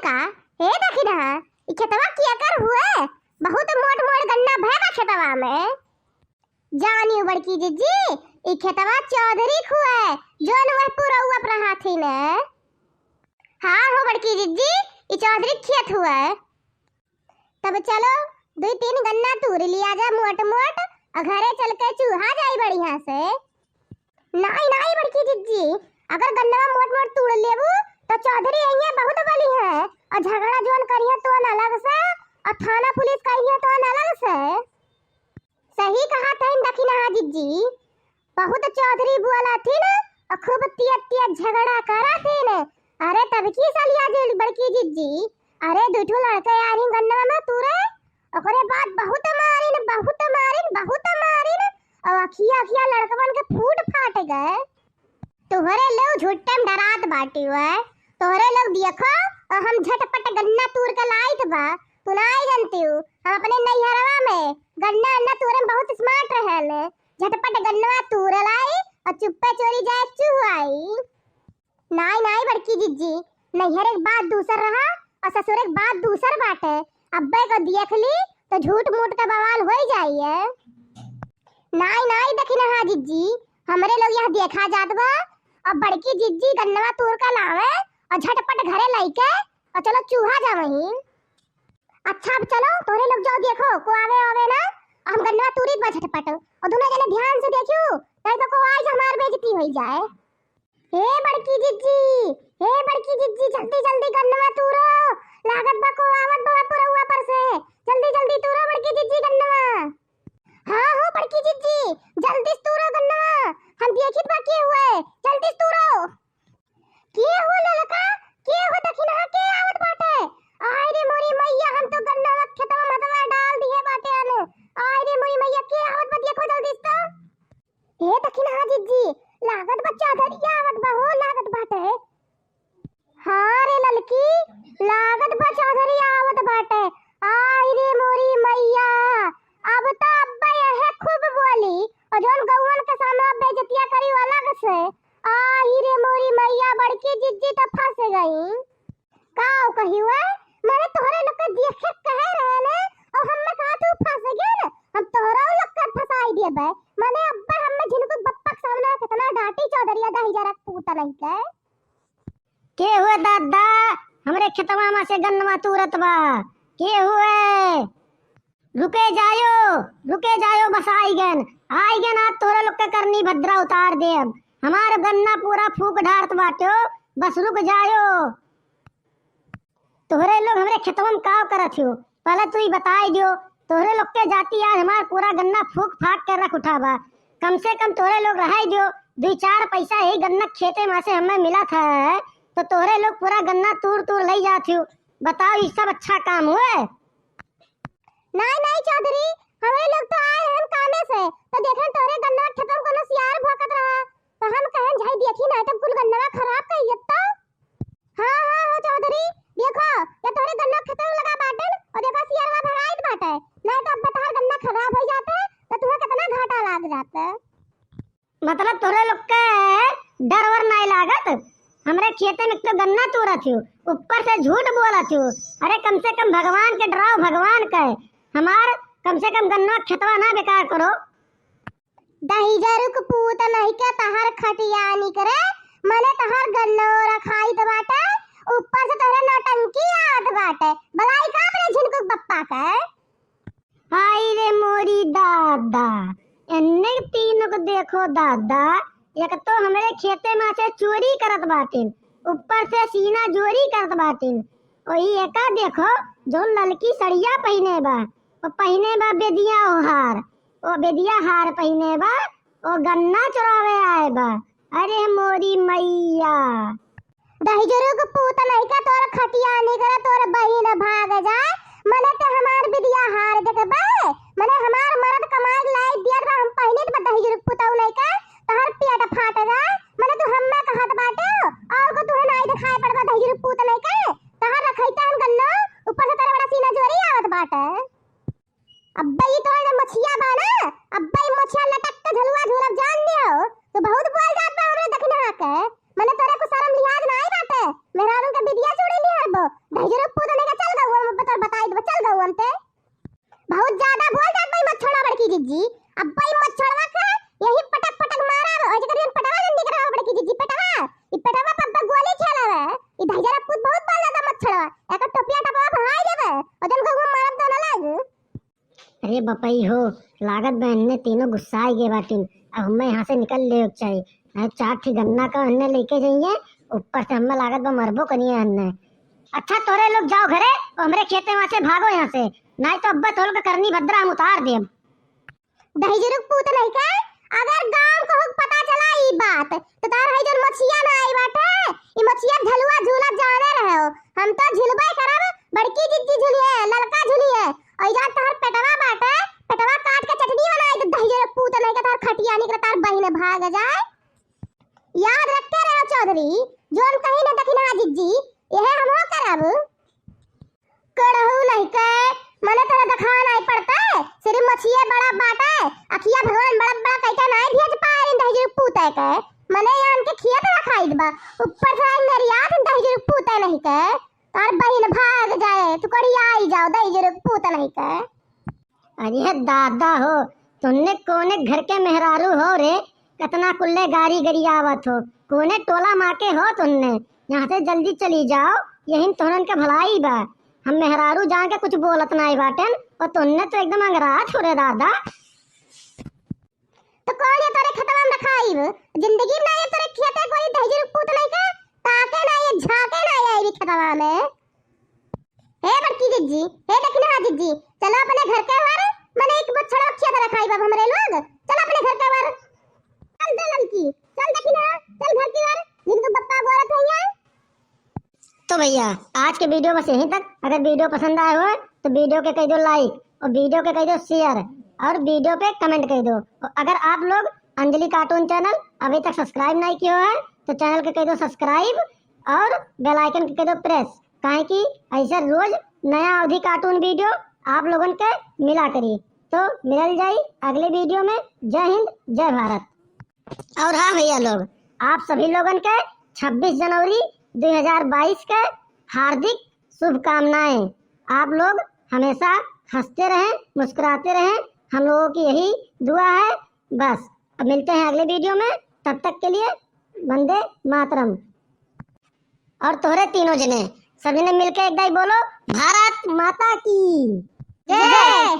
लड़का हे देखी ना ई खेतवा किया कर हुए बहुत मोट मोट गन्ना भैगा खेतवा में जानी बड़की जीजी ई खेतवा चौधरी खुए जोन वह पूरा हुआ रहा थी ने। हाँ हो बड़की जीजी ई चौधरी खेत हुआ तब चलो दो तीन गन्ना तूर लिया जा मोट मोट और घरे चल के चूहा जाई बढ़िया से। नहीं नहीं बड़की जीजी अगर गन्ना मोट मोट तूड़ लेबू तो चौधरी यही बहुत बली है और झगड़ा जोन करिए तो अलग से और थाना पुलिस कहिए तो अलग से। सही कहा था दखिना जीजी बहुत चौधरी बुआला थी न और खूब तिया झगड़ा करा थी न। अरे तब की सालिया जी बड़की जीजी अरे दुठो लड़के यार ही गन्ना में तूरे ओकरे बाद बहुत मारिन और अखिया लड़कवन के फूट फाट गए। तोहरे लोग झूठे में डरात बाटी हुए तोहरे लोग देखो और हम झटपट गन्ना तूर के लाइत बा तू नहीं जानती हूँ हम अपने नैहरवा में गन्ना तूरे में बहुत स्मार्ट रहले झटपट गन्ना तूर लाई और चुप्पे चोरी जाए चुहाई। नहीं बड़की जीजी नैहर एक बात दूसर रहा और ससुर एक बात दूसर बाटे अब्बे को देख ली तो झूठ मूठ का बवाल हो जाइए। नहीं देखी ना जीजी हमरे लोग यहाँ देखा जात बा और बड़की जीजी गन्नवा तूर का लावे और झटपट घरे लेके और चलो चूहा जा वहीं। अच्छा अब चलो तोरे लोग जाओ देखो को आवे ना हम गन्नवा तूरी बा झटपट और दोनों जने ध्यान से देखियो नहीं तो को आज हमार बेइज्जती हो जाए। हे बड़की जीजी जल्दी गन्नवा तूरो लागत बा को आवत बा पूरा हुआ पर से जल्दी तूरो बड़की जीजी गन्नवा। हाँ हो बड़की जीजी जल्दी तूरो गन्नवा हम देखित बा के हुए जल्दी तूरो के हुआ ललका के हो दखिना के आवत बाटे। आय रे मोरी मैया हम तो गन्नवा खेतवा मतवा डाल दिए बाटे आने आय रे मोरी मैया के आवत बा देखो जल्दी तो हे दखिना जीजी लागत बच्चा धरिया आवत बा हो लागत बाटे। हाँ रे ललकी लागत बच्चा धरिया आवत बाटे आय रे मोरी मैया अब तो अब्बा यह खूब बोली और जोन गौवन के सामने बेइज्जतिया करी अलग से आय रे मोरी मैया बड़की जीजी तो फंस गई। काऊ कही हुआ मैंने तोहरे लोग के देखे कह रहे ने और हम में कहा तू फंस गया ना हम तोहरा लोग के फंसाई देबे माने अब्बा हम में जिनको बप्पा के सामने कितना डांटी चौधरिया दही जरा पूता नहीं के हुए दादा हमरे खेतवा में से गन्नवा तूरत बा के हुए रुके जायो बस आई गन आज तोरे लोग के करनी भद्रा उतार दे अब हमार गन्ना पूरा फूक ढारत बाटो बस रुक जायो। तोहरे लोग हमरे खेतवा में का करत हो पहले तू ही बताई दियो तोहरे लोग के जाती आज हमार पूरा गन्ना फूक फाट कर रख उठावा कम से कम तोहरे लोग रहाई दियो 2-4 पैसा ही गन्ना खेते में से हमें मिला था तो तोहरे लोग पूरा गन्ना तूर ले जाती हो बताओ ये सब अच्छा काम हुए। नहीं चौधरी हमारे लोग तो आए हम कामे से तो देखें तोरे गन्ना खेतम कोनो सियार भोकत रहा तो हम कहें जाई देखी ना तो कुल गन्ना खराब कर जत्ता। हां हो चौधरी देखो ये तोरे गन्ना खेतम लगा बाटन और देखो सियारवा भराइत बाटे नहीं तो अब बता गन्ना खराब हो जाते तो तुम्हें कितना घाटा लग जाता। मतलब तोरे लोग के डर वर नहीं लागत हमरे खेते में तो गन्ना तोरा थियो ऊपर से झूठ बोला थियो। अरे कम से कम भगवान के डराओ भगवान के हमार कम से कम गन्ना खेतवा ना बेकार करो। दही जरुक पूत नहीं के तहार खटियानी करे मने तहार गन्नो रखाई त बाटे ऊपर से तोरे नौटंकी आवत बाटे भलाई का अपने झिनको बप्पा के। हाय रे मोरी दादा एन्ने तीनों को देखो दादा एक तो हमारे खेते में से चोरी करत बाटिन ऊपर से सीना चोरी करत बाटिन और ये एका देखो जो ललकी सड़िया पहने बा और पहने बा बेदिया हार ओ बेदिया हार पहने बा और गन्ना चुरावे आए बा। अरे मोरी मैया दही जरूर को पूत नहीं का तोर खटिया नहीं करे तोर बहिन भाग जाए मने तो हमार बेदिया हार देखे बा मने हमार मर्द कमाई लाई दिया बा हम पहने तो दही जरूर पुताऊ नहीं का तहर पेट फाट जाए मने तू हम्मे कहत बाटे और को तू नहीं दिखाई पड़बा दही जरूर पूत नहीं का तहर रखैता हम गन्ना ऊपर से तेरा बड़ा सीना चोरी आवत बाटे। अब्बा ये तो मछिया बा ना अब्बा ये मछिया लटक के झलुआ झूलब जान दियो तो बहुत बोल जात बा हमरे दखना के मने तोरे को शर्म लिहाज नहीं बाटे मेहरारू के बिदिया दहिजरो पूत नहीं का चल गऊ हम बता बताई दो चल गऊ हम ते बहुत ज्यादा बोल जात भाई मत छोड़ा बड़की जिज्जी अब भाई मत छोड़वा का यही पटक पटक मारा और जकर पटवा नहीं करा बड़की जिज्जी पटवा ई पटवा पप्पा गोली खेलावे ई दहिजरा पूत बहुत बोल ज्यादा मत छोड़वा एक टोपिया टपवा भाई देवे और जन गऊ मारब तो ना लाग। अरे बपई हो लागत बहन ने तीनों गुस्सा आई गए बाटिन। अब हमें यहाँ से निकल ले चाहिए नहीं 4 ठी गन्ना का अन्ने लेके जाइए ऊपर से हमें लागत बा मरबो कनिए अन्ने। अच्छा तोरे लोग जाओ घरे और हमरे खेते वहाँ से भागो यहाँ से नहीं तो अब्बा तोल के करनी भद्रा हम उतार दे। दहिजरो पूत नहीं का अगर गांव को पता चला ई बात तो तार है जन मछिया ना आई बाटे ई मछिया झलुआ झूला जाने रहे हो हम तो झुलबे करब बड़की जिज्जी झुलिए ललका झुलिए और जा तार पेटवा बाटे पेटवा काट के चटनी बनाई तो दहिजरो पूत नहीं का तार खटिया निकल तार बहिने भाग जाए। याद रखते रहो चौधरी जोन कहीं न दखिना जिज्जी यह हमो करब करहु नहीं के मने तोरा दिखा नहीं पड़ता सिर्फ मछिए बड़ा बाटा अखिया भगवान बड़ा बड़ा कइका नहीं भेज पाए दहिजरो पूत के मने यान के खिया तो खाई दबा ऊपर से नरियात दहिजरो पूत नहीं के तार बहिन भाग जाए तू कड़ी आई जाओ दहिजरो पूत नहीं के। अरे दादा हो तुमने कोने घर के मेहरारू हो रे कितना कुल्ले गाड़ी गड़ी आवत हो कोने टोला माके हो तुमने यहाँ से जल्दी चली जाओ यही तोहरन के भलाई बा हम मेहरारू जान के कुछ बोलत नहीं बाटन और तुमने तो एकदम अंगरात हो रे दादा। तो कौन ये तोरे खतवा में रखाईब जिंदगी ना ये तोरे खेते कोई दहिजरो पूत नहीं का ताके ना ये झाके ना ये भी खतवा में। हे बड़की जिज्जी हे देखना जिज्जी चलो अपने घर के बाहर मने एक बछड़ा खेत रखाईब अब हमरे लोग चल अपने घर के बाहर चल दे लड़की चल देखना चल घर की बाहर जिनको पप्पा बोलत है यहाँ। तो भैया आज के वीडियो बस यहीं तक। अगर वीडियो पसंद आए हो तो वीडियो के कह दो लाइक और वीडियो के कह दो शेयर और वीडियो पे कमेंट कर दो। और अगर आप लोग अंजलि कार्टून चैनल अभी तक सब्सक्राइब नहीं किया है तो चैनल के कह दो सब्सक्राइब और बेल आइकन के कह दो प्रेस काहे कि ऐसे रोज नया अवधि कार्टून वीडियो आप लोगों के मिला करिए। तो मिल जाए अगले वीडियो में। जय हिंद जय भारत। और हाँ भैया लोग आप सभी लोगों के 26 जनवरी 2022 के हार्दिक शुभकामनाएं। आप लोग हमेशा हंसते रहें मुस्कुराते रहें हम लोगों की यही दुआ है बस। अब मिलते हैं अगले वीडियो में तब तक के लिए वंदे मातरम। और तोहरे तीनों जने सभी ने मिलकर एक दाई बोलो भारत माता की जय।